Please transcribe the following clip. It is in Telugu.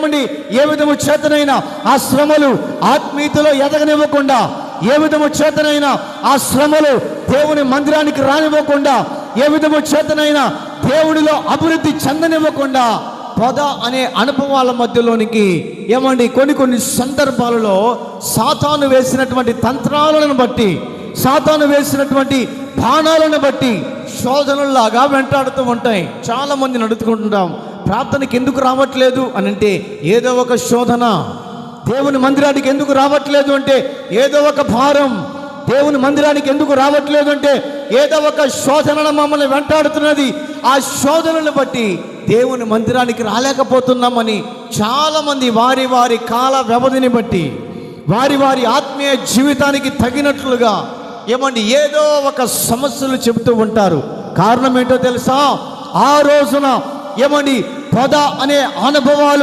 ఏమండి ఏ విధము చేతనైనా ఆ శ్రమలు ఆత్మీయతలో ఎదగనివ్వకుండా, ఏ విధము చేతనైనా ఆ శ్రమలు దేవుని మందిరానికి రానివ్వకుండా, ఏ విధము చేతనైనా దేవుడిలో అభివృద్ధి చెందనివ్వకుండా పొద అనే అనుభవాల మధ్యలోనికి ఏమండి కొన్ని సందర్భాలలో సాతాను వేసినటువంటి తంత్రాలను బట్టి, సాతాను వేసినటువంటి బాణాలను బట్టి శోధనల్లాగా వెంటాడుతూ ఉంటాయి. చాలా మందిని అడుగుతుంటాం, ప్రార్థనకి ఎందుకు రావట్లేదు అని అంటే ఏదో ఒక శోధన. దేవుని మందిరానికి ఎందుకు రావట్లేదు అంటే ఏదో ఒక భారం. దేవుని మందిరానికి ఎందుకు రావట్లేదు అంటే ఏదో ఒక శోధన మమ్మల్ని వెంటాడుతున్నది. ఆ శోధనను బట్టి దేవుని మందిరానికి రాలేకపోతున్నామని చాలామంది వారి వారి కాల వ్యవధిని బట్టి, వారి వారి ఆత్మీయ జీవితానికి తగినట్లుగా ఏమండి ఏదో ఒక సమస్యలు చెబుతూ ఉంటారు. కారణం ఏంటో తెలుసా? ఆ రోజున ఏమండి పొద అనే అనుభవాలు